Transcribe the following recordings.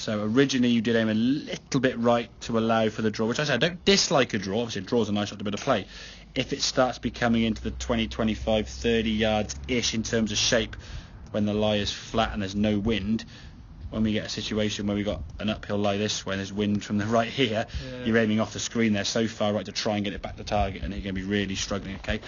So originally you did aim a little bit right to allow for the draw, which I said I don't dislike a draw. Obviously a draw is a nice shot to be able to play. If it starts becoming into the 20, 25, 30 yards-ish in terms of shape, when the lie is flat and there's no wind, when we get a situation where we've got an uphill lie this way and there's wind from the right here, you're aiming off the screen there so far right to try and get it back to target, and you're going to be really struggling, okay?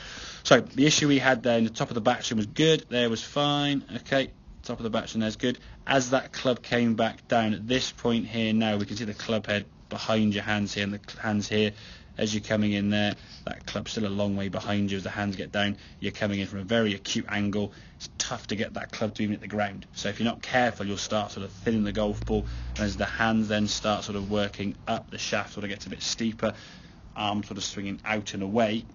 So the issue we had there in the top of the backstring was good. There was fine, okay? Top of the backstring there's good. As that club came back down at this point here now, we can see the club head behind your hands here and the hands here. As you're coming in there, that club's still a long way behind you. As the hands get down, you're coming in from a very acute angle. It's tough to get that club to even hit the ground. So if you're not careful, you'll start sort of thinning the golf ball. And as the hands then start sort of working up, the shaft sort of gets a bit steeper, arm sort of swinging out and away,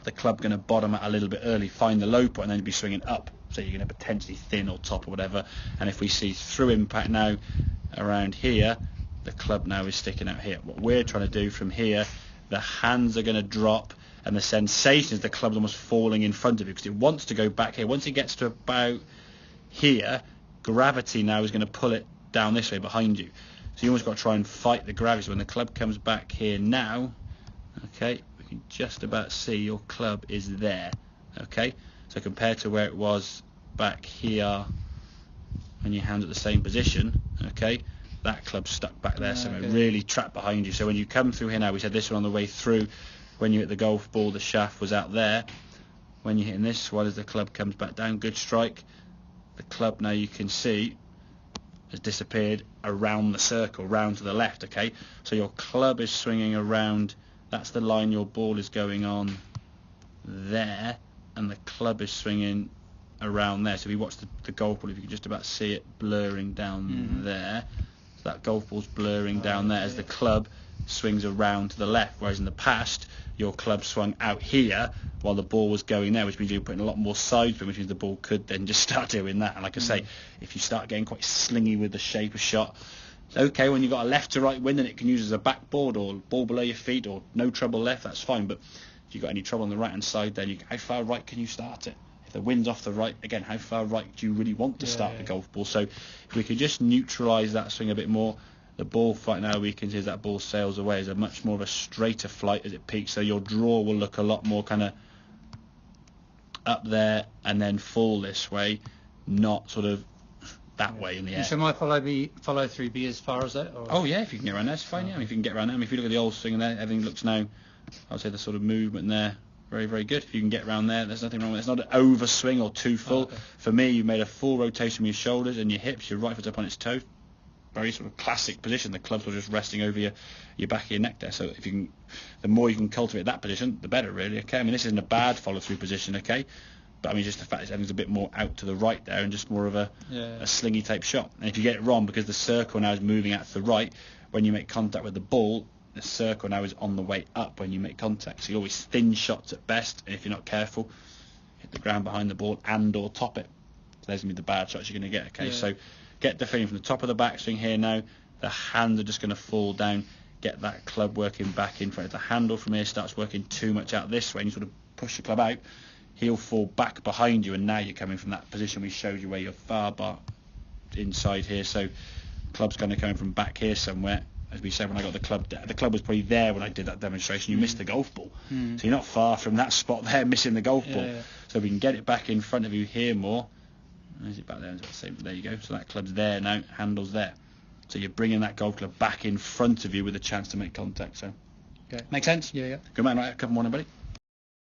the club going to bottom out a little bit early, find the low point, and then be swinging up. So you're going to potentially thin or top or whatever. And if we see through impact now around here, the club now is sticking out here. What we're trying to do from here, the hands are going to drop, and the sensation is the club's almost falling in front of you because it wants to go back here. Once it gets to about here, gravity now is going to pull it down this way behind you. So you almost got to try and fight the gravity. So when the club comes back here now, okay, we can just about see your club is there, okay? So compared to where it was back here when your hand's at the same position, okay, that club's stuck back there, so it really trapped behind you. So when you come through here now, we said this one on the way through, when you hit the golf ball, the shaft was out there. When you're hitting this one, as the club comes back down, good strike. The club now you can see has disappeared around the circle, round to the left, okay? So your club is swinging around, that's the line your ball is going on there, and the club is swinging around there. So if you watch the golf ball, if you can just about see it blurring down there. That golf ball's blurring down there as the club swings around to the left, whereas in the past your club swung out here while the ball was going there, which means you're putting a lot more side spin, which means the ball could then just start doing that. And like I say, if you start getting quite slingy with the shape of shot, it's okay when you've got a left to right wind and it can use as a backboard or ball below your feet or no trouble left, that's fine. But if you've got any trouble on the right hand side, then how far right can you start it? The wind's off the right, again, how far right do you really want to start the golf ball? So if we could just neutralise that swing a bit more, the ball flight now we can see as that ball sails away is a much more of a straighter flight as it peaks, so your draw will look a lot more kind of up there and then fall this way, not sort of that way in the air. So my follow through be as far as that? Or? Oh yeah, if you can get around there, it's fine. Yeah, I mean, if you can get around there, if you look at the old swing there, everything looks now, I would say the sort of movement there, very, very good. If you can get around there, there's nothing wrong with it. It's not an overswing or too full. For me, you've made a full rotation with your shoulders and your hips, your right foot's up on its toe. Very sort of classic position. The club's just resting over your back of your neck there. So if you can, the more you can cultivate that position, the better, really. Okay. I mean, this isn't a bad follow-through position, okay. But I mean, just the fact that everything's a bit more out to the right there and just more of a slingy type shot. And if you get it wrong, because the circle now is moving out to the right, when you make contact with the ball, the circle now is on the way up when you make contact. So you always thin shots at best, and if you're not careful, hit the ground behind the ball and or top it. So there's going to be the bad shots you're going to get, okay? So get the feeling from the top of the backswing here now. The hands are just going to fall down. Get that club working back in front. If the handle from here starts working too much out this way and you sort of push the club out, he'll fall back behind you, and now you're coming from that position we showed you where you're far back inside here. So club's kind of coming from back here somewhere. As we said when I got the club was probably there when I did that demonstration. You missed the golf ball, so you're not far from that spot there, missing the golf ball. So we can get it back in front of you here more. Is it back there? There you go. So that club's there now, handle's there. So you're bringing that golf club back in front of you with a chance to make contact. So, make sense? Yeah. Good man. Right, a couple more, buddy.